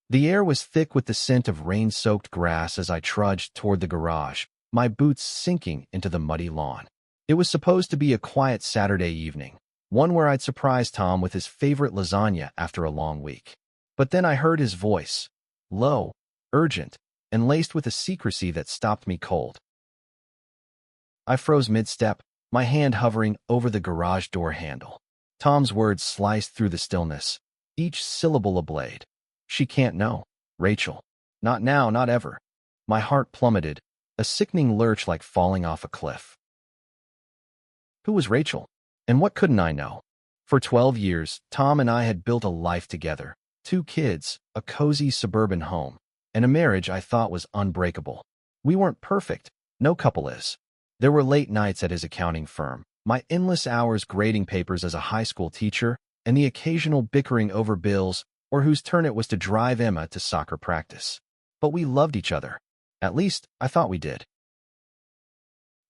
The air was thick with the scent of rain-soaked grass as I trudged toward the garage, my boots sinking into the muddy lawn. It was supposed to be a quiet Saturday evening, one where I'd surprise Tom with his favorite lasagna after a long week. But then I heard his voice, low, urgent, and laced with a secrecy that stopped me cold. I froze mid-step, my hand hovering over the garage door handle. Tom's words sliced through the stillness, each syllable a blade. She can't know, Rachel. Not now, not ever. My heart plummeted, a sickening lurch like falling off a cliff. Who was Rachel? And what couldn't I know? For 12 years, Tom and I had built a life together, 2 kids, a cozy suburban home, and a marriage I thought was unbreakable. We weren't perfect, no couple is. There were late nights at his accounting firm, my endless hours grading papers as a high school teacher, and the occasional bickering over bills or whose turn it was to drive Emma to soccer practice. But we loved each other. At least, I thought we did.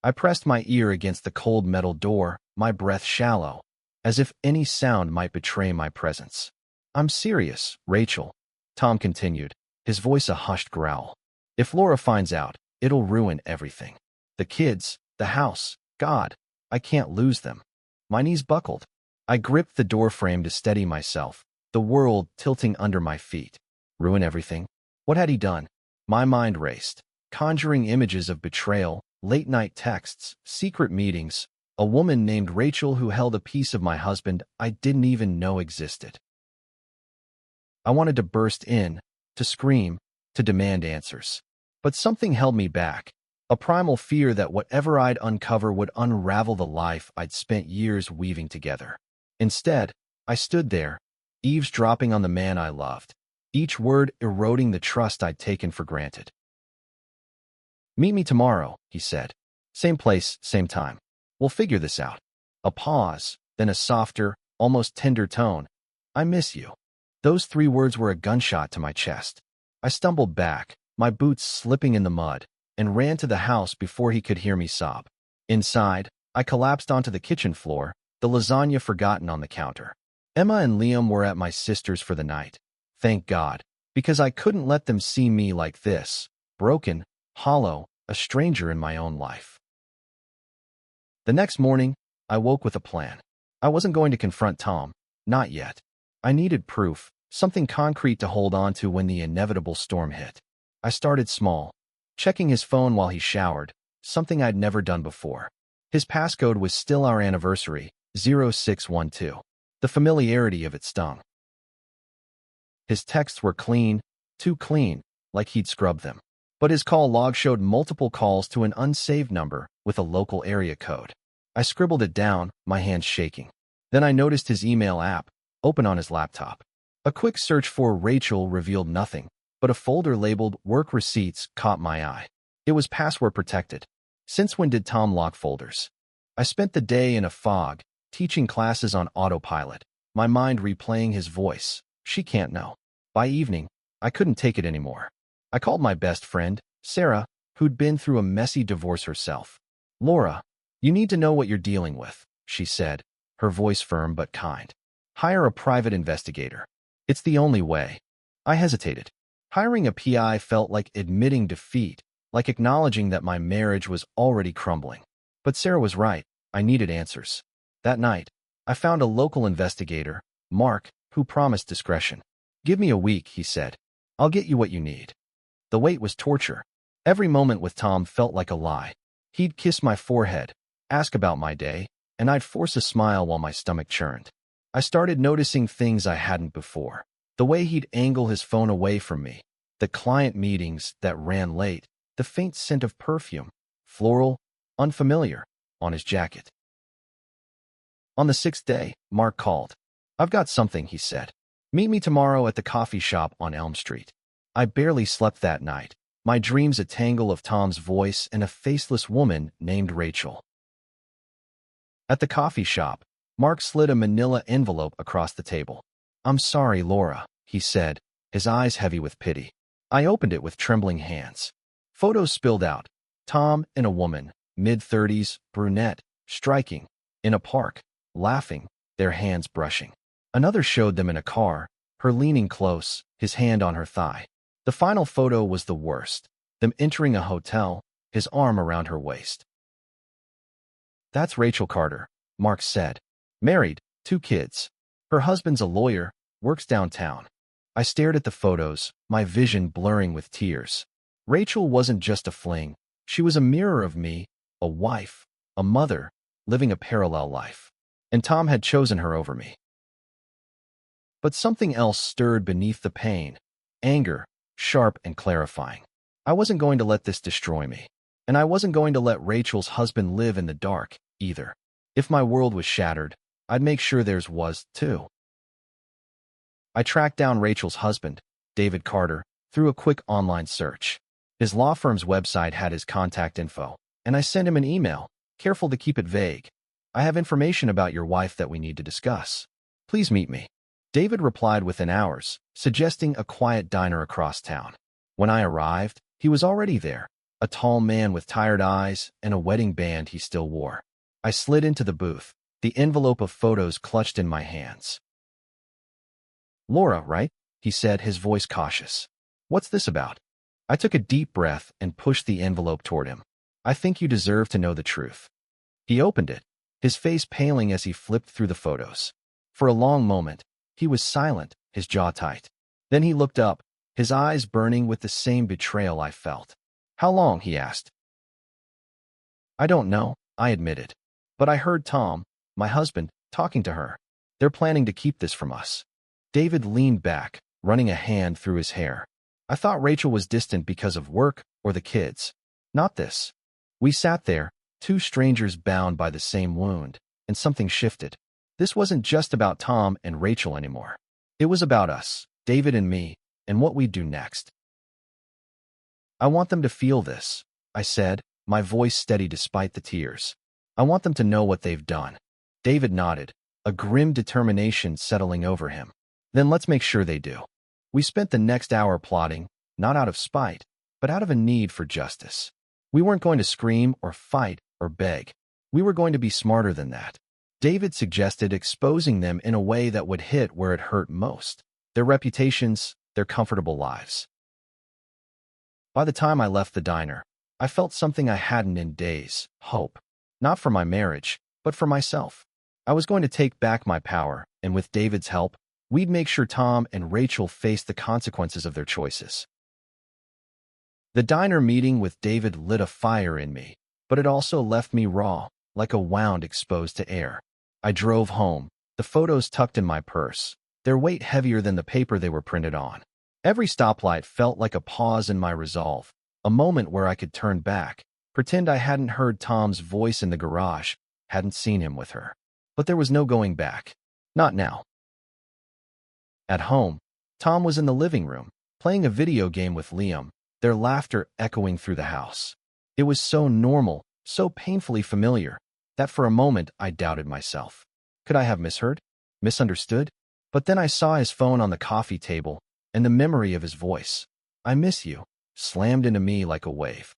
I pressed my ear against the cold metal door, my breath shallow, as if any sound might betray my presence. I'm serious, Rachel, Tom continued, his voice a hushed growl. If Laura finds out, it'll ruin everything. The kids, the house, God, I can't lose them. My knees buckled. I gripped the door frame to steady myself, the world tilting under my feet. Ruin everything? What had he done? My mind raced, conjuring images of betrayal, late-night texts, secret meetings, a woman named Rachel who held a piece of my husband I didn't even know existed. I wanted to burst in, to scream, to demand answers. But something held me back, a primal fear that whatever I'd uncover would unravel the life I'd spent years weaving together. Instead, I stood there, eavesdropping on the man I loved, each word eroding the trust I'd taken for granted. Meet me tomorrow, he said. Same place, same time. We'll figure this out. A pause, then a softer, almost tender tone. I miss you. Those 3 words were a gunshot to my chest. I stumbled back, my boots slipping in the mud, and ran to the house before he could hear me sob. Inside, I collapsed onto the kitchen floor, the lasagna forgotten on the counter. Emma and Liam were at my sister's for the night. Thank God, because I couldn't let them see me like this, broken, hollow, a stranger in my own life. The next morning, I woke with a plan. I wasn't going to confront Tom, not yet. I needed proof, something concrete to hold on to when the inevitable storm hit. I started small, checking his phone while he showered, something I'd never done before. His passcode was still our anniversary, 0612. The familiarity of it stung. His texts were clean, too clean, like he'd scrubbed them. But his call log showed multiple calls to an unsaved number with a local area code. I scribbled it down, my hands shaking. Then I noticed his email app, open on his laptop. A quick search for Rachel revealed nothing, but a folder labeled Work Receipts caught my eye. It was password protected. Since when did Tom lock folders? I spent the day in a fog, teaching classes on autopilot, my mind replaying his voice. She can't know. By evening, I couldn't take it anymore. I called my best friend, Sarah, who'd been through a messy divorce herself. Laura, you need to know what you're dealing with, she said, her voice firm but kind. Hire a private investigator. It's the only way. I hesitated. Hiring a PI felt like admitting defeat, like acknowledging that my marriage was already crumbling. But Sarah was right. I needed answers. That night, I found a local investigator, Mark, who promised discretion. Give me a week, he said. I'll get you what you need. The wait was torture. Every moment with Tom felt like a lie. He'd kiss my forehead, ask about my day, and I'd force a smile while my stomach churned. I started noticing things I hadn't before. The way he'd angle his phone away from me, the client meetings that ran late, the faint scent of perfume, floral, unfamiliar, on his jacket. On the 6th day, Mark called. I've got something, he said. Meet me tomorrow at the coffee shop on Elm Street. I barely slept that night, my dreams a tangle of Tom's voice and a faceless woman named Rachel. At the coffee shop, Mark slid a manila envelope across the table. I'm sorry, Laura, he said, his eyes heavy with pity. I opened it with trembling hands. Photos spilled out. Tom and a woman, mid-30s, brunette, striking, in a park, laughing, their hands brushing. Another showed them in a car, her leaning close, his hand on her thigh. The final photo was the worst. Them entering a hotel, his arm around her waist. "That's Rachel Carter," Mark said. "Married, 2 kids. Her husband's a lawyer, works downtown." I stared at the photos, my vision blurring with tears. Rachel wasn't just a fling. She was a mirror of me, a wife, a mother, living a parallel life. And Tom had chosen her over me. But something else stirred beneath the pain. Anger, sharp and clarifying. I wasn't going to let this destroy me. And I wasn't going to let Rachel's husband live in the dark, either. If my world was shattered, I'd make sure theirs was, too. I tracked down Rachel's husband, David Carter, through a quick online search. His law firm's website had his contact info, and I sent him an email, careful to keep it vague. "I have information about your wife that we need to discuss. Please meet me." David replied within hours, suggesting a quiet diner across town. When I arrived, he was already there, a tall man with tired eyes and a wedding band he still wore. I slid into the booth, the envelope of photos clutched in my hands. "Laura, right?" he said, his voice cautious. "What's this about?" I took a deep breath and pushed the envelope toward him. "I think you deserve to know the truth." He opened it, his face paling as he flipped through the photos. For a long moment, he was silent, his jaw tight. Then he looked up, his eyes burning with the same betrayal I felt. "How long?" he asked. "I don't know," I admitted. "But I heard Tom, my husband, talking to her. They're planning to keep this from us." David leaned back, running a hand through his hair. "I thought Rachel was distant because of work or the kids. Not this." We sat there, 2 strangers bound by the same wound, and something shifted. This wasn't just about Tom and Rachel anymore. It was about us, David and me, and what we'd do next. "I want them to feel this," I said, my voice steady despite the tears. "I want them to know what they've done." David nodded, a grim determination settling over him. "Then let's make sure they do." We spent the next hour plotting, not out of spite, but out of a need for justice. We weren't going to scream or fight or beg. We were going to be smarter than that. David suggested exposing them in a way that would hit where it hurt most: their reputations, their comfortable lives. By the time I left the diner, I felt something I hadn't in days: hope. Not for my marriage, but for myself. I was going to take back my power, and with David's help, we'd make sure Tom and Rachel faced the consequences of their choices. The diner meeting with David lit a fire in me, but it also left me raw, like a wound exposed to air. I drove home, the photos tucked in my purse, their weight heavier than the paper they were printed on. Every stoplight felt like a pause in my resolve, a moment where I could turn back, pretend I hadn't heard Tom's voice in the garage, hadn't seen him with her. But there was no going back. Not now. At home, Tom was in the living room, playing a video game with Liam, their laughter echoing through the house. It was so normal, so painfully familiar, that for a moment I doubted myself. Could I have misheard? Misunderstood? But then I saw his phone on the coffee table, and the memory of his voice, "I miss you," slammed into me like a wave.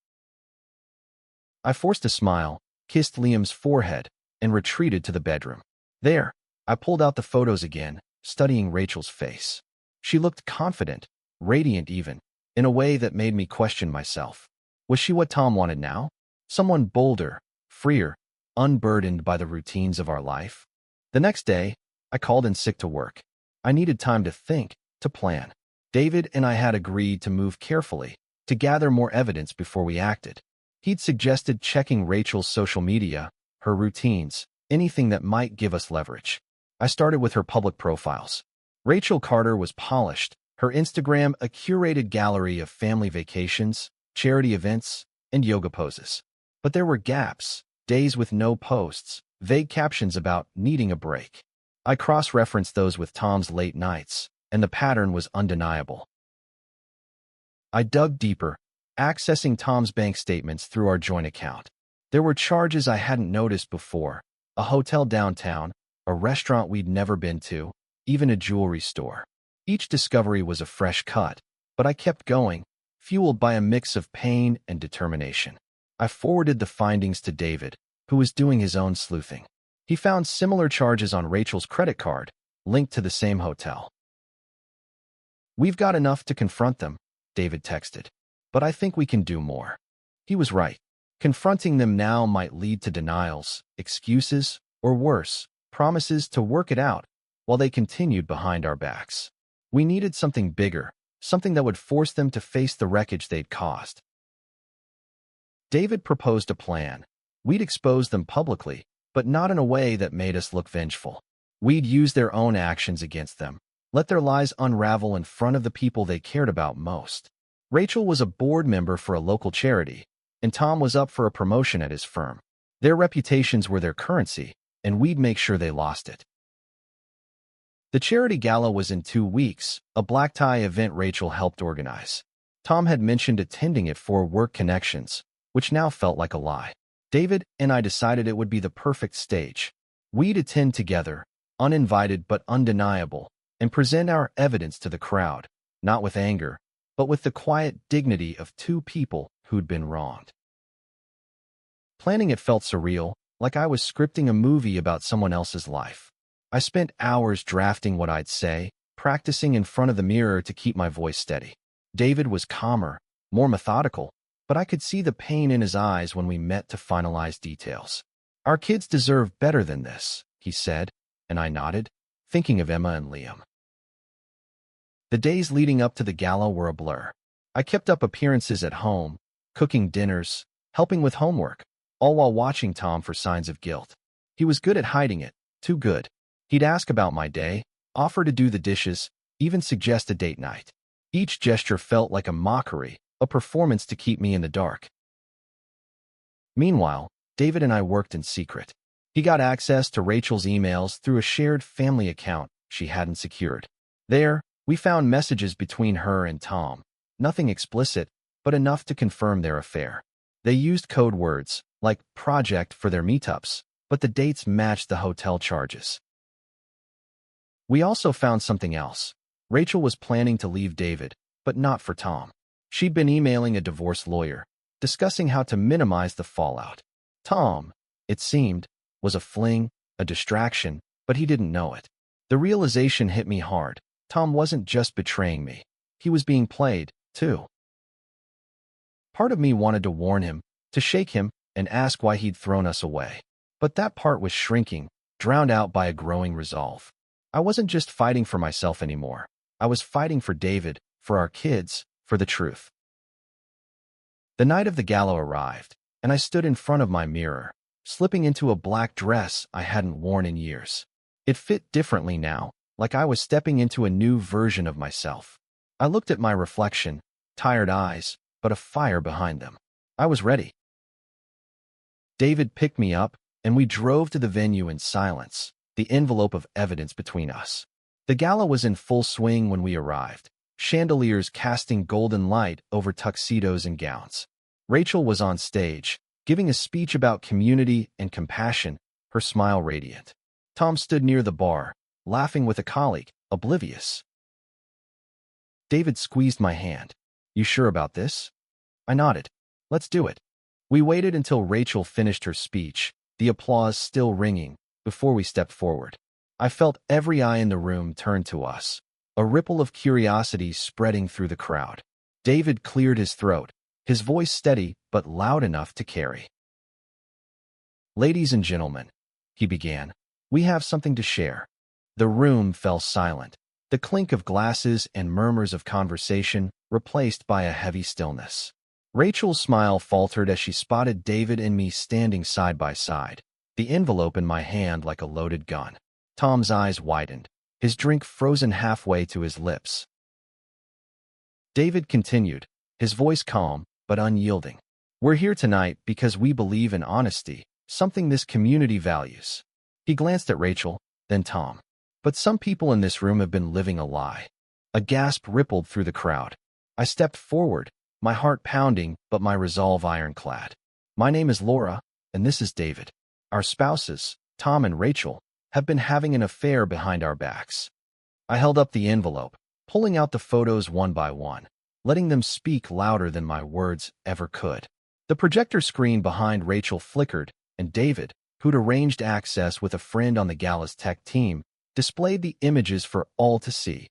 I forced a smile, kissed Liam's forehead, and retreated to the bedroom. There, I pulled out the photos again, studying Rachel's face. She looked confident, radiant even, in a way that made me question myself. Was she what Tom wanted now? Someone bolder, freer, unburdened by the routines of our life? The next day, I called in sick to work. I needed time to think, to plan. David and I had agreed to move carefully, to gather more evidence before we acted. He'd suggested checking Rachel's social media, her routines, anything that might give us leverage. I started with her public profiles. Rachel Carter was polished, her Instagram a curated gallery of family vacations, charity events, and yoga poses. But there were gaps, days with no posts, vague captions about needing a break. I cross-referenced those with Tom's late nights, and the pattern was undeniable. I dug deeper, accessing Tom's bank statements through our joint account. There were charges I hadn't noticed before: a hotel downtown, a restaurant we'd never been to, even a jewelry store. Each discovery was a fresh cut, but I kept going, fueled by a mix of pain and determination. I forwarded the findings to David, who was doing his own sleuthing. He found similar charges on Rachel's credit card, linked to the same hotel. "We've got enough to confront them," David texted. "But I think we can do more." He was right. Confronting them now might lead to denials, excuses, or worse, promises to work it out while they continued behind our backs. We needed something bigger, something that would force them to face the wreckage they'd caused. David proposed a plan. We'd expose them publicly, but not in a way that made us look vengeful. We'd use their own actions against them, let their lies unravel in front of the people they cared about most. Rachel was a board member for a local charity, and Tom was up for a promotion at his firm. Their reputations were their currency, and we'd make sure they lost it. The charity gala was in 2 weeks, a black tie event Rachel helped organize. Tom had mentioned attending it for work connections, which now felt like a lie. David and I decided it would be the perfect stage. We'd attend together, uninvited but undeniable, and present our evidence to the crowd, not with anger, but with the quiet dignity of 2 people who'd been wronged. Planning it felt surreal, like I was scripting a movie about someone else's life. I spent hours drafting what I'd say, practicing in front of the mirror to keep my voice steady. David was calmer, more methodical, but I could see the pain in his eyes when we met to finalize details. "Our kids deserve better than this," he said, and I nodded, thinking of Emma and Liam. The days leading up to the gala were a blur. I kept up appearances at home, cooking dinners, helping with homework, all while watching Tom for signs of guilt. He was good at hiding it, too good. He'd ask about my day, offer to do the dishes, even suggest a date night. Each gesture felt like a mockery, a performance to keep me in the dark. Meanwhile, David and I worked in secret. He got access to Rachel's emails through a shared family account she hadn't secured. There, we found messages between her and Tom. Nothing explicit, but enough to confirm their affair. They used code words, like project for their meetups, but the dates matched the hotel charges. We also found something else. Rachel was planning to leave David, but not for Tom. She'd been emailing a divorce lawyer, discussing how to minimize the fallout. Tom, it seemed, was a fling, a distraction, but he didn't know it. The realization hit me hard. Tom wasn't just betraying me. He was being played, too. Part of me wanted to warn him, to shake him, and ask why he'd thrown us away. But that part was shrinking, drowned out by a growing resolve. I wasn't just fighting for myself anymore. I was fighting for David, for our kids, for the truth. The night of the gala arrived, and I stood in front of my mirror, slipping into a black dress I hadn't worn in years. It fit differently now, like I was stepping into a new version of myself. I looked at my reflection, tired eyes, but a fire behind them. I was ready. David picked me up, and we drove to the venue in silence, the envelope of evidence between us. The gala was in full swing when we arrived, chandeliers casting golden light over tuxedos and gowns. Rachel was on stage, giving a speech about community and compassion, her smile radiant. Tom stood near the bar, laughing with a colleague, oblivious. David squeezed my hand. "You sure about this?" I nodded. "Let's do it." We waited until Rachel finished her speech, the applause still ringing, before we stepped forward. I felt every eye in the room turn to us, a ripple of curiosity spreading through the crowd. David cleared his throat, his voice steady but loud enough to carry. "Ladies and gentlemen," he began, "we have something to share." The room fell silent, the clink of glasses and murmurs of conversation replaced by a heavy stillness. Rachel's smile faltered as she spotted David and me standing side by side, the envelope in my hand like a loaded gun. Tom's eyes widened, his drink frozen halfway to his lips. David continued, his voice calm but unyielding. "We're here tonight because we believe in honesty, something this community values." He glanced at Rachel, then Tom. "But some people in this room have been living a lie." A gasp rippled through the crowd. I stepped forward, my heart pounding but my resolve ironclad. "My name is Laura, and this is David. Our spouses, Tom and Rachel, have been having an affair behind our backs." I held up the envelope, pulling out the photos one by one, letting them speak louder than my words ever could. The projector screen behind Rachel flickered, and David, who'd arranged access with a friend on the gala's tech team, displayed the images for all to see.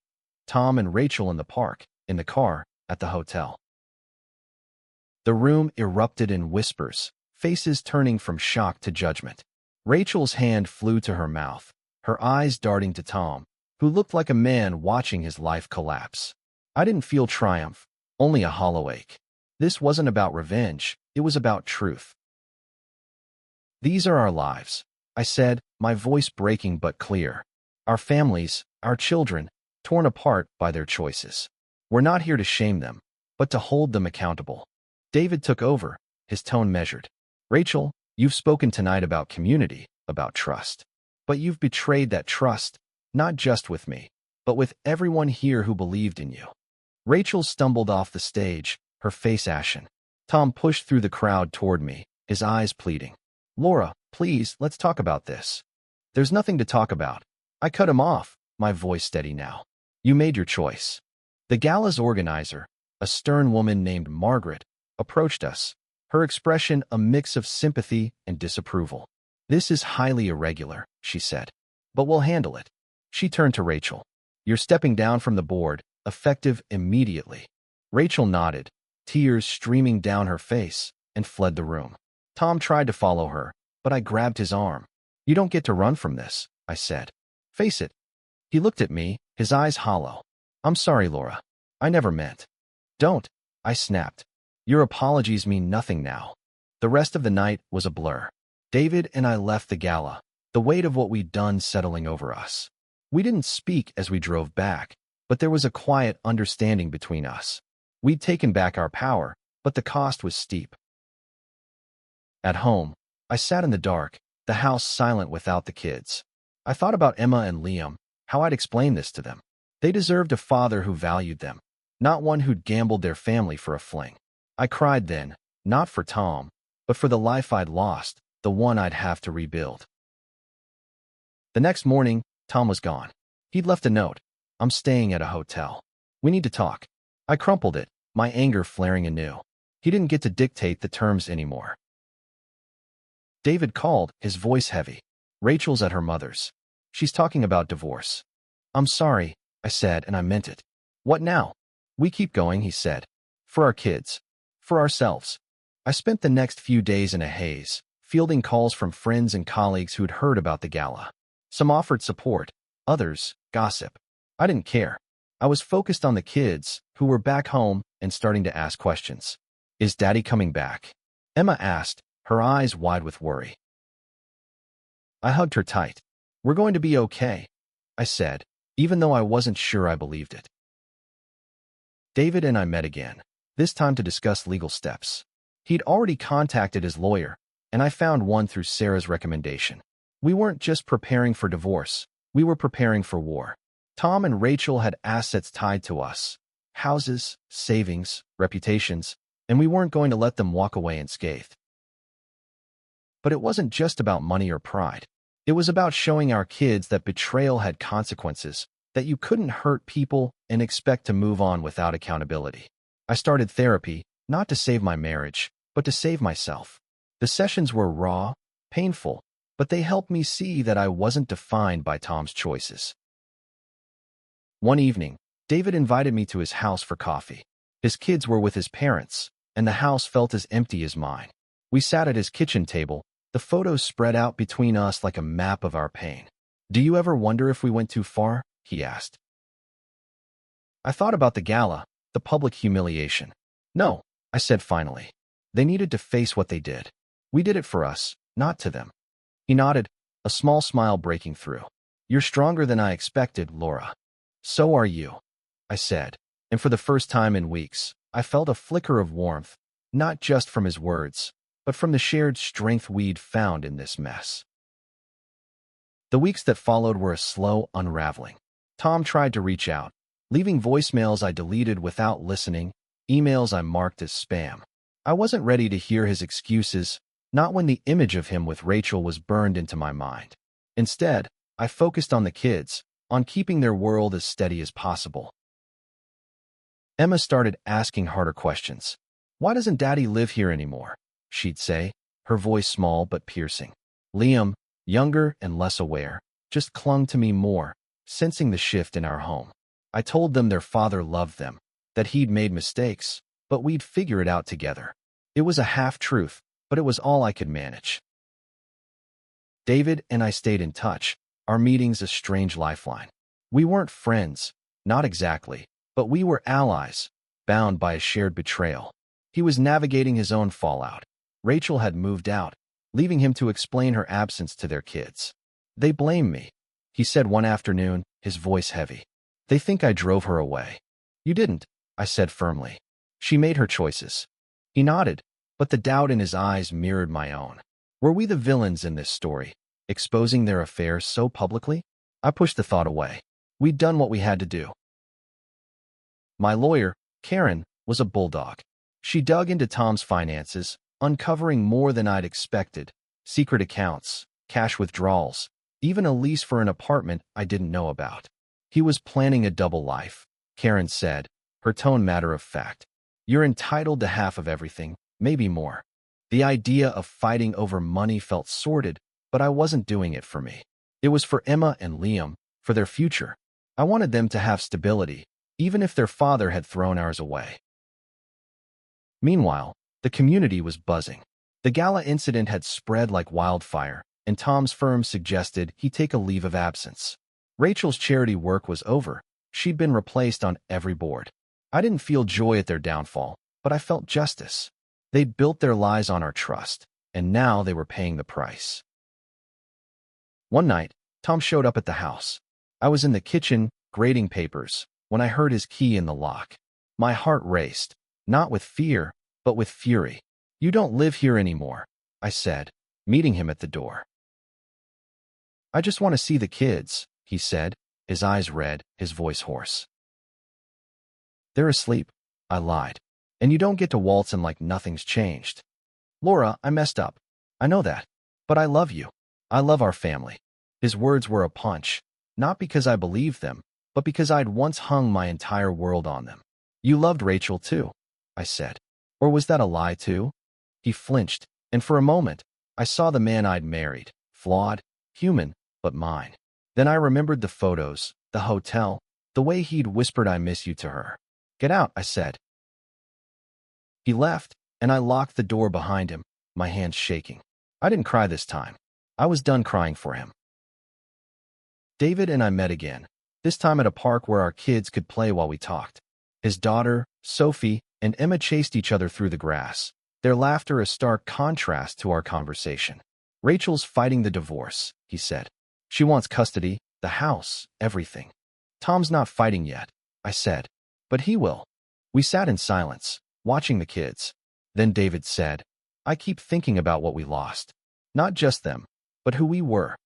Tom and Rachel in the park, in the car, at the hotel. The room erupted in whispers, faces turning from shock to judgment. Rachel's hand flew to her mouth, her eyes darting to Tom, who looked like a man watching his life collapse. I didn't feel triumph, only a hollow ache. This wasn't about revenge, it was about truth. These are our lives, I said, my voice breaking but clear. Our families, our children, torn apart by their choices. We're not here to shame them, but to hold them accountable. David took over, his tone measured. Rachel, you've spoken tonight about community, about trust. But you've betrayed that trust, not just with me, but with everyone here who believed in you. Rachel stumbled off the stage, her face ashen. Tom pushed through the crowd toward me, his eyes pleading. Laura, please, let's talk about this. There's nothing to talk about. I cut him off, my voice steady now. You made your choice. The gala's organizer, a stern woman named Margaret, approached us, her expression a mix of sympathy and disapproval. This is highly irregular, she said, but we'll handle it. She turned to Rachel. You're stepping down from the board, effective immediately. Rachel nodded, tears streaming down her face, and fled the room. Tom tried to follow her, but I grabbed his arm. You don't get to run from this, I said. Face it. He looked at me, his eyes hollow. I'm sorry, Laura. I never meant. Don't, I snapped. Your apologies mean nothing now. The rest of the night was a blur. David and I left the gala, the weight of what we'd done settling over us. We didn't speak as we drove back, but there was a quiet understanding between us. We'd taken back our power, but the cost was steep. At home, I sat in the dark, the house silent without the kids. I thought about Emma and Liam, how I'd explain this to them. They deserved a father who valued them, not one who'd gambled their family for a fling. I cried then, not for Tom, but for the life I'd lost, the one I'd have to rebuild. The next morning, Tom was gone. He'd left a note. I'm staying at a hotel. We need to talk. I crumpled it, my anger flaring anew. He didn't get to dictate the terms anymore. David called, his voice heavy. Rachel's at her mother's. She's talking about divorce. I'm sorry, I said, and I meant it. What now? We keep going, he said. For our kids. For ourselves. I spent the next few days in a haze, fielding calls from friends and colleagues who'd heard about the gala. Some offered support, others, gossip. I didn't care. I was focused on the kids, who were back home and starting to ask questions. Is Daddy coming back? Emma asked, her eyes wide with worry. I hugged her tight. We're going to be okay, I said, even though I wasn't sure I believed it. David and I met again, this time to discuss legal steps. He'd already contacted his lawyer, and I found one through Sarah's recommendation. We weren't just preparing for divorce, we were preparing for war. Tom and Rachel had assets tied to us, houses, savings, reputations, and we weren't going to let them walk away unscathed. But it wasn't just about money or pride. It was about showing our kids that betrayal had consequences, that you couldn't hurt people and expect to move on without accountability. I started therapy, not to save my marriage, but to save myself. The sessions were raw, painful, but they helped me see that I wasn't defined by Tom's choices. One evening, David invited me to his house for coffee. His kids were with his parents, and the house felt as empty as mine. We sat at his kitchen table, the photos spread out between us like a map of our pain. Do you ever wonder if we went too far? He asked. I thought about the gala, the public humiliation. No, I said finally. They needed to face what they did. We did it for us, not to them. He nodded, a small smile breaking through. You're stronger than I expected, Laura. So are you, I said, and for the first time in weeks, I felt a flicker of warmth, not just from his words, but from the shared strength we'd found in this mess. The weeks that followed were a slow unraveling. Tom tried to reach out, leaving voicemails I deleted without listening, emails I marked as spam. I wasn't ready to hear his excuses, not when the image of him with Rachel was burned into my mind. Instead, I focused on the kids, on keeping their world as steady as possible. Emma started asking harder questions. Why doesn't Daddy live here anymore? She'd say, her voice small but piercing. Liam, younger and less aware, just clung to me more, sensing the shift in our home. I told them their father loved them, that he'd made mistakes, but we'd figure it out together. It was a half-truth, but it was all I could manage. David and I stayed in touch, our meetings a strange lifeline. We weren't friends, not exactly, but we were allies, bound by a shared betrayal. He was navigating his own fallout. Rachel had moved out, leaving him to explain her absence to their kids. "They blame me," he said one afternoon, his voice heavy. "They think I drove her away." "You didn't," I said firmly. "She made her choices." He nodded, but the doubt in his eyes mirrored my own. Were we the villains in this story, exposing their affairs so publicly? I pushed the thought away. We'd done what we had to do. My lawyer, Karen, was a bulldog. She dug into Tom's finances, uncovering more than I'd expected: secret accounts, cash withdrawals, even a lease for an apartment I didn't know about. He was planning a double life, Karen said, her tone matter of fact. "You're entitled to half of everything, maybe more." The idea of fighting over money felt sordid, but I wasn't doing it for me. It was for Emma and Liam, for their future. I wanted them to have stability, even if their father had thrown ours away. Meanwhile, the community was buzzing. The gala incident had spread like wildfire, and Tom's firm suggested he take a leave of absence. Rachel's charity work was over. She'd been replaced on every board. I didn't feel joy at their downfall, but I felt justice. They'd built their lives on our trust, and now they were paying the price. One night, Tom showed up at the house. I was in the kitchen, grading papers, when I heard his key in the lock. My heart raced, not with fear, but with fury. "You don't live here anymore," I said, meeting him at the door. "I just want to see the kids," he said, his eyes red, his voice hoarse. "They're asleep," I lied. "And you don't get to waltz in like nothing's changed." "Laura, I messed up. I know that. But I love you. I love our family." His words were a punch, not because I believed them, but because I'd once hung my entire world on them. "You loved Rachel too," I said. "Or was that a lie too?" He flinched, and for a moment, I saw the man I'd married, flawed, human, but mine. Then I remembered the photos, the hotel, the way he'd whispered "I miss you" to her. "Get out," I said. He left, and I locked the door behind him, my hands shaking. I didn't cry this time. I was done crying for him. David and I met again, this time at a park where our kids could play while we talked. His daughter, Sophie, and Emma chased each other through the grass, their laughter a stark contrast to our conversation. "Rachel's fighting the divorce," he said. "She wants custody, the house, everything." "Tom's not fighting yet," I said. "But he will." We sat in silence, watching the kids. Then David said, "I keep thinking about what we lost. Not just them, but who we were."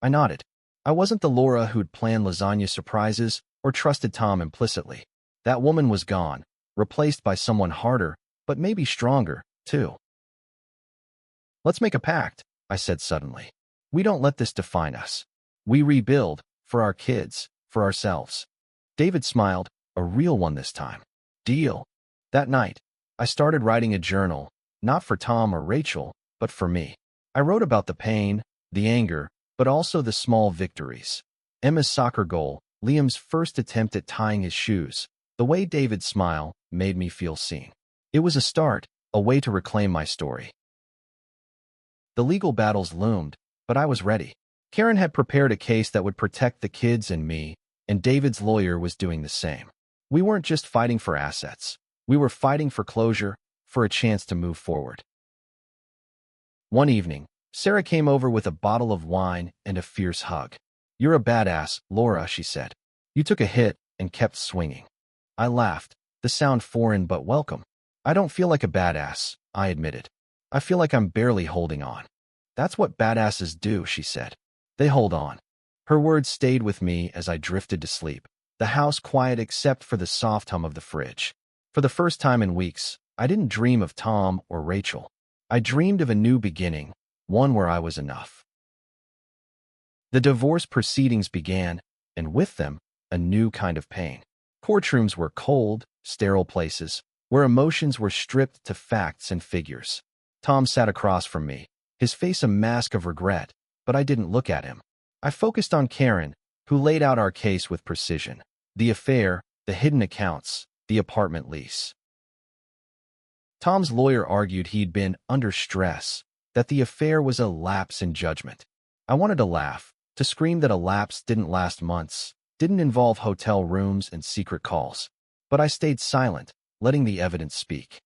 I nodded. I wasn't the Laura who'd planned lasagna surprises or trusted Tom implicitly. That woman was gone, replaced by someone harder, but maybe stronger, too. "Let's make a pact," I said suddenly. "We don't let this define us. We rebuild, for our kids, for ourselves." David smiled, a real one this time. "Deal." That night, I started writing a journal, not for Tom or Rachel, but for me. I wrote about the pain, the anger, but also the small victories. Emma's soccer goal, Liam's first attempt at tying his shoes, the way David's smile made me feel seen. It was a start, a way to reclaim my story. The legal battles loomed, but I was ready. Karen had prepared a case that would protect the kids and me, and David's lawyer was doing the same. We weren't just fighting for assets. We were fighting for closure, for a chance to move forward. One evening, Sarah came over with a bottle of wine and a fierce hug. "You're a badass, Laura," she said. "You took a hit and kept swinging." I laughed, the sound foreign but welcome. "I don't feel like a badass," I admitted. "I feel like I'm barely holding on." "That's what badasses do," she said. "They hold on." Her words stayed with me as I drifted to sleep, the house quiet except for the soft hum of the fridge. For the first time in weeks, I didn't dream of Tom or Rachel. I dreamed of a new beginning, one where I was enough. The divorce proceedings began, and with them, a new kind of pain. Courtrooms were cold, sterile places, where emotions were stripped to facts and figures. Tom sat across from me, his face a mask of regret, but I didn't look at him. I focused on Karen, who laid out our case with precision. The affair, the hidden accounts, the apartment lease. Tom's lawyer argued he'd been under stress, that the affair was a lapse in judgment. I wanted to laugh, to scream that a lapse didn't last months, didn't involve hotel rooms and secret calls. But I stayed silent, letting the evidence speak.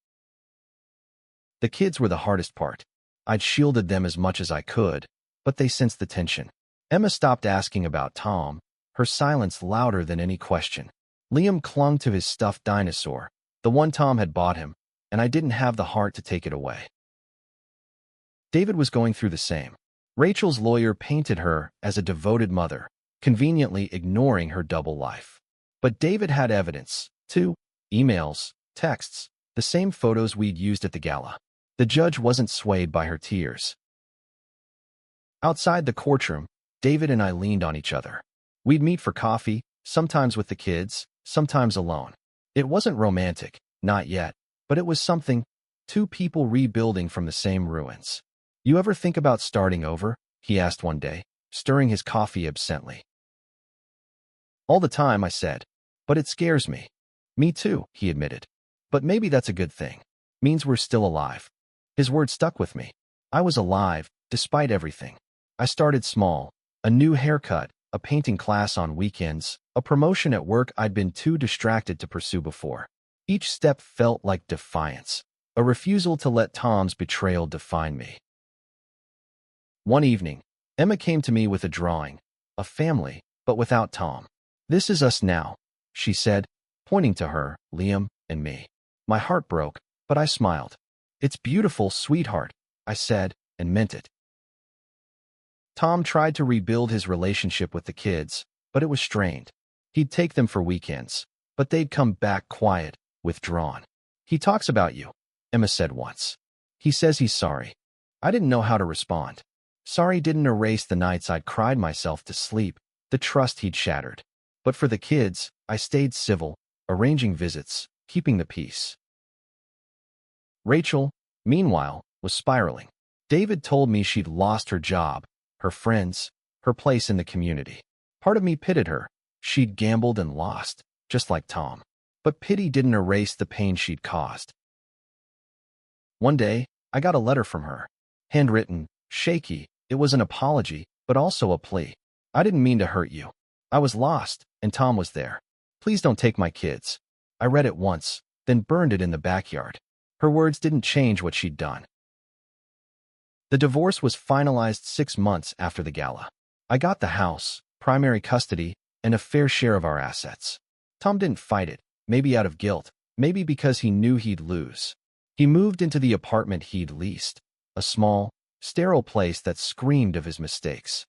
The kids were the hardest part. I'd shielded them as much as I could, but they sensed the tension. Emma stopped asking about Tom, her silence louder than any question. Liam clung to his stuffed dinosaur, the one Tom had bought him, and I didn't have the heart to take it away. David was going through the same. Rachel's lawyer painted her as a devoted mother, conveniently ignoring her double life. But David had evidence, too. Emails, texts, the same photos we'd used at the gala. The judge wasn't swayed by her tears. Outside the courtroom, David and I leaned on each other. We'd meet for coffee, sometimes with the kids, sometimes alone. It wasn't romantic, not yet, but it was something, two people rebuilding from the same ruins. You ever think about starting over? He asked one day, stirring his coffee absently. All the time, I said, but it scares me. Me too, he admitted. But maybe that's a good thing. Means we're still alive. His words stuck with me. I was alive, despite everything. I started small, a new haircut, a painting class on weekends, a promotion at work I'd been too distracted to pursue before. Each step felt like defiance, a refusal to let Tom's betrayal define me. One evening, Emma came to me with a drawing, a family, but without Tom. "This is us now," she said, pointing to her, Liam, and me. My heart broke, but I smiled. "It's beautiful, sweetheart," I said, and meant it. Tom tried to rebuild his relationship with the kids, but it was strained. He'd take them for weekends, but they'd come back quiet, withdrawn. "He talks about you," Emma said once. "He says he's sorry." I didn't know how to respond. Sorry didn't erase the nights I'd cried myself to sleep, the trust he'd shattered. But for the kids, I stayed civil, arranging visits, keeping the peace. Rachel, meanwhile, was spiraling. David told me she'd lost her job, her friends, her place in the community. Part of me pitied her. She'd gambled and lost, just like Tom. But pity didn't erase the pain she'd caused. One day, I got a letter from her. Handwritten, shaky, it was an apology, but also a plea. "I didn't mean to hurt you. I was lost, and Tom was there. Please don't take my kids." I read it once, then burned it in the backyard. Her words didn't change what she'd done. The divorce was finalized 6 months after the gala. I got the house, primary custody, and a fair share of our assets. Tom didn't fight it, maybe out of guilt, maybe because he knew he'd lose. He moved into the apartment he'd leased, a small, sterile place that screamed of his mistakes.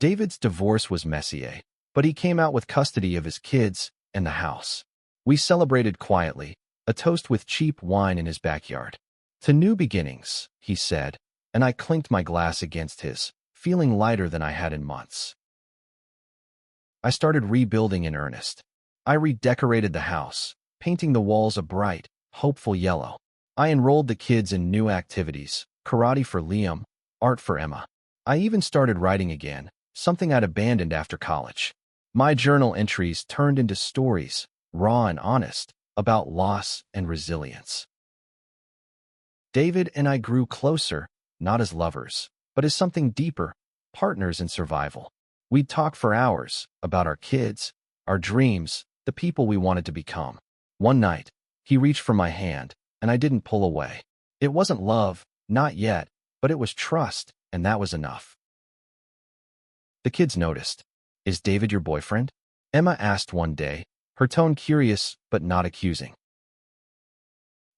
David's divorce was messy, but he came out with custody of his kids and the house. We celebrated quietly, a toast with cheap wine in his backyard. "To new beginnings," he said, and I clinked my glass against his, feeling lighter than I had in months. I started rebuilding in earnest. I redecorated the house, painting the walls a bright, hopeful yellow. I enrolled the kids in new activities, karate for Liam, art for Emma. I even started writing again, something I'd abandoned after college. My journal entries turned into stories, raw and honest, about loss and resilience. David and I grew closer, not as lovers, but as something deeper, partners in survival. We'd talk for hours about our kids, our dreams, the people we wanted to become. One night, he reached for my hand, and I didn't pull away. It wasn't love, not yet, but it was trust, and that was enough. The kids noticed. "Is David your boyfriend?" Emma asked one day, her tone curious but not accusing.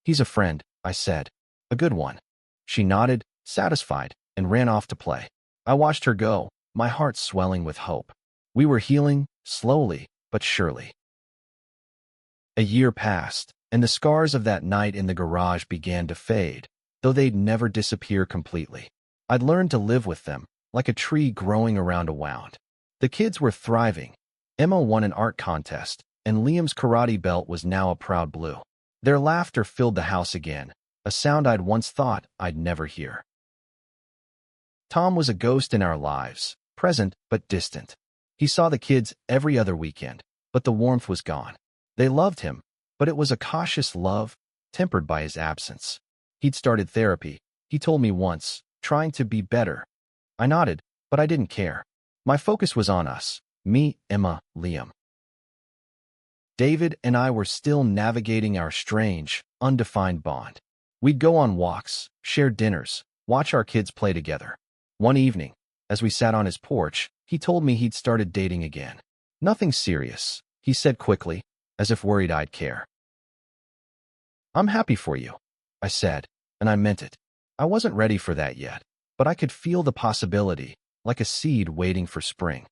"He's a friend," I said. "A good one." She nodded, satisfied, and ran off to play. I watched her go, my heart swelling with hope. We were healing, slowly but surely. A year passed, and the scars of that night in the garage began to fade, though they'd never disappear completely. I'd learned to live with them, like a tree growing around a wound. The kids were thriving. Emma won an art contest, and Liam's karate belt was now a proud blue. Their laughter filled the house again, a sound I'd once thought I'd never hear. Tom was a ghost in our lives, present but distant. He saw the kids every other weekend, but the warmth was gone. They loved him, but it was a cautious love, tempered by his absence. He'd started therapy, he told me once, trying to be better. I nodded, but I didn't care. My focus was on us, me, Emma, Liam. David and I were still navigating our strange, undefined bond. We'd go on walks, share dinners, watch our kids play together. One evening, as we sat on his porch, he told me he'd started dating again. Nothing serious, he said quickly, as if worried I'd care. I'm happy for you, I said, and I meant it. I wasn't ready for that yet, but I could feel the possibility, like a seed waiting for spring.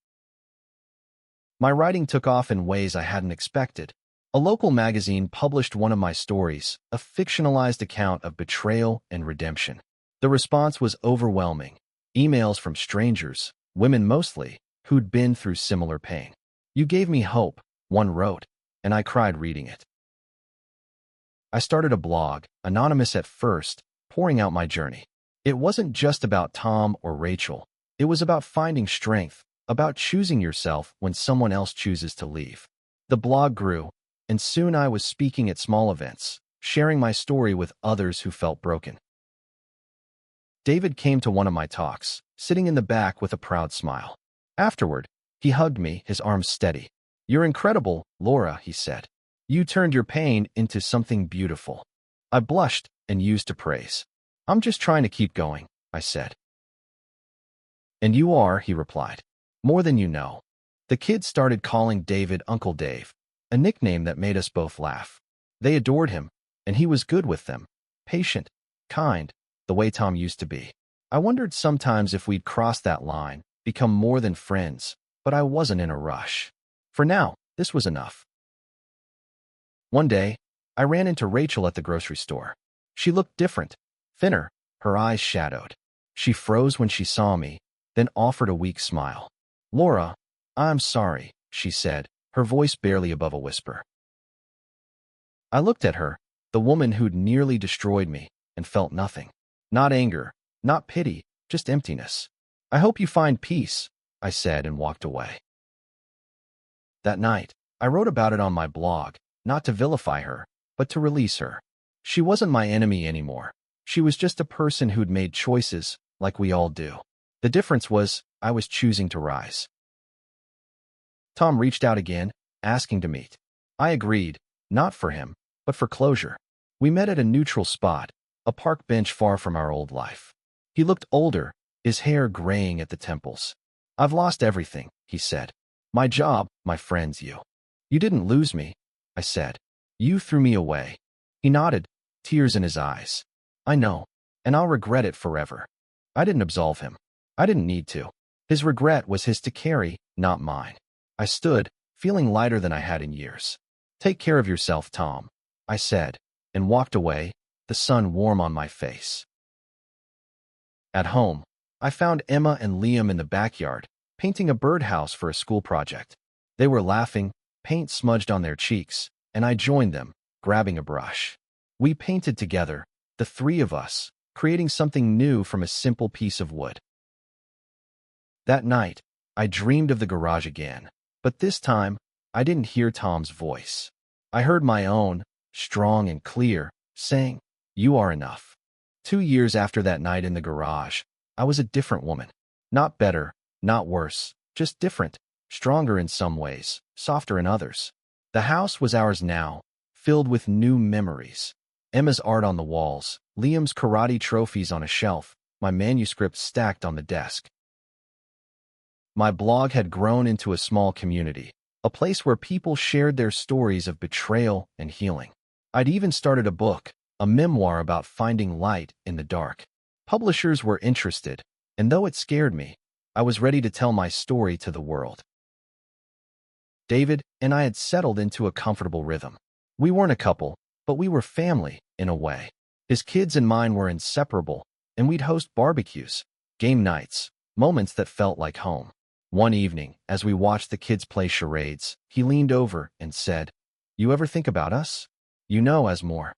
My writing took off in ways I hadn't expected. A local magazine published one of my stories, a fictionalized account of betrayal and redemption. The response was overwhelming. Emails from strangers, women mostly, who'd been through similar pain. You gave me hope, one wrote, and I cried reading it. I started a blog, anonymous at first, pouring out my journey. It wasn't just about Tom or Rachel. It was about finding strength, about choosing yourself when someone else chooses to leave. The blog grew, and soon I was speaking at small events, sharing my story with others who felt broken. David came to one of my talks, sitting in the back with a proud smile. Afterward, he hugged me, his arms steady. "You're incredible, Laura," he said. "You turned your pain into something beautiful." I blushed and used to praise. "I'm just trying to keep going," I said. "And you are," he replied. "More than you know." The kids started calling David Uncle Dave, a nickname that made us both laugh. They adored him, and he was good with them. Patient, kind, the way Tom used to be. I wondered sometimes if we'd cross that line, become more than friends, but I wasn't in a rush. For now, this was enough. One day, I ran into Rachel at the grocery store. She looked different, thinner, her eyes shadowed. She froze when she saw me, then offered a weak smile. "Laura, I'm sorry," she said, her voice barely above a whisper. I looked at her, the woman who'd nearly destroyed me, and felt nothing. Not anger, not pity, just emptiness. "I hope you find peace," I said and walked away. That night, I wrote about it on my blog, not to vilify her, but to release her. She wasn't my enemy anymore. She was just a person who'd made choices, like we all do. The difference was, I was choosing to rise. Tom reached out again, asking to meet. I agreed, not for him, but for closure. We met at a neutral spot, a park bench far from our old life. He looked older, his hair graying at the temples. "I've lost everything," he said. "My job, my friends, you." "You didn't lose me," I said. "You threw me away." He nodded, tears in his eyes. "I know, and I'll regret it forever." I didn't absolve him. I didn't need to. His regret was his to carry, not mine. I stood, feeling lighter than I had in years. "Take care of yourself, Tom," I said, and walked away, the sun warm on my face. At home, I found Emma and Liam in the backyard, painting a birdhouse for a school project. They were laughing, paint smudged on their cheeks, and I joined them, grabbing a brush. We painted together, the three of us, creating something new from a simple piece of wood. That night, I dreamed of the garage again, but this time, I didn't hear Tom's voice. I heard my own, strong and clear, saying, "You are enough." 2 years after that night in the garage, I was a different woman. Not better, not worse, just different, stronger in some ways, softer in others. The house was ours now, filled with new memories. Emma's art on the walls, Liam's karate trophies on a shelf, my manuscripts stacked on the desk. My blog had grown into a small community, a place where people shared their stories of betrayal and healing. I'd even started a book, a memoir about finding light in the dark. Publishers were interested, and though it scared me, I was ready to tell my story to the world. David and I had settled into a comfortable rhythm. We weren't a couple, but we were family, in a way. His kids and mine were inseparable, and we'd host barbecues, game nights, moments that felt like home. One evening, as we watched the kids play charades, he leaned over and said, "You ever think about us? You know us more."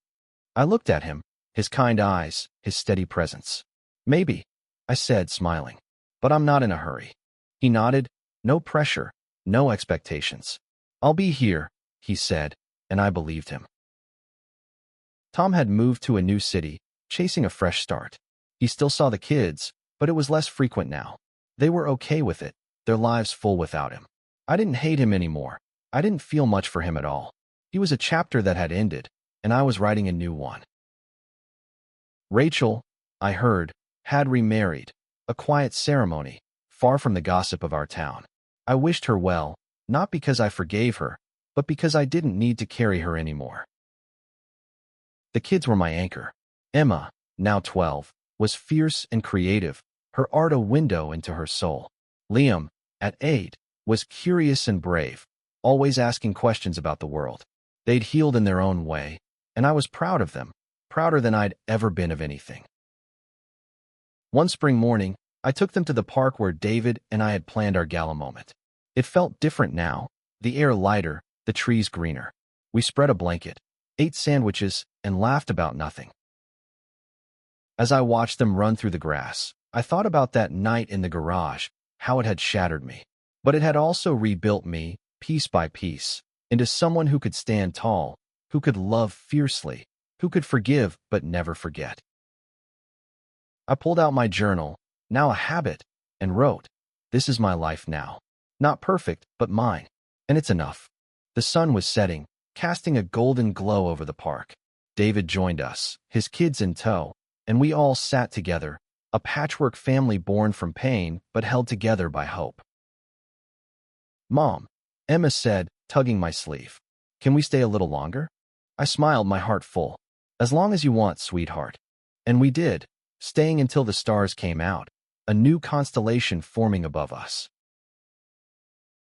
I looked at him, his kind eyes, his steady presence. "Maybe," I said, smiling, "but I'm not in a hurry." He nodded, "No pressure, No expectations. "I'll be here," he said, and I believed him. Tom had moved to a new city, chasing a fresh start. He still saw the kids, but it was less frequent now. They were okay with it, their lives full without him. I didn't hate him anymore. I didn't feel much for him at all. He was a chapter that had ended, and I was writing a new one. Rachel, I heard, had remarried, a quiet ceremony, far from the gossip of our town. I wished her well, not because I forgave her, but because I didn't need to carry her anymore. The kids were my anchor. Emma, now 12, was fierce and creative, her art a window into her soul. Liam, at 8, was curious and brave, always asking questions about the world. They'd healed in their own way, and I was proud of them, prouder than I'd ever been of anything. One spring morning, I took them to the park where David and I had planned our gala moment. It felt different now, the air lighter, the trees greener. We spread a blanket, ate sandwiches, and laughed about nothing. As I watched them run through the grass, I thought about that night in the garage, how it had shattered me. But it had also rebuilt me, piece by piece, into someone who could stand tall, who could love fiercely, who could forgive but never forget. I pulled out my journal, now a habit, and wrote, "This is my life now. Not perfect, but mine. And it's enough." The sun was setting, casting a golden glow over the park. David joined us, his kids in tow, and we all sat together, a patchwork family born from pain but held together by hope. "Mom," Emma said, tugging my sleeve, "can we stay a little longer?" I smiled, my heart full. "As long as you want, sweetheart." And we did, staying until the stars came out, a new constellation forming above us.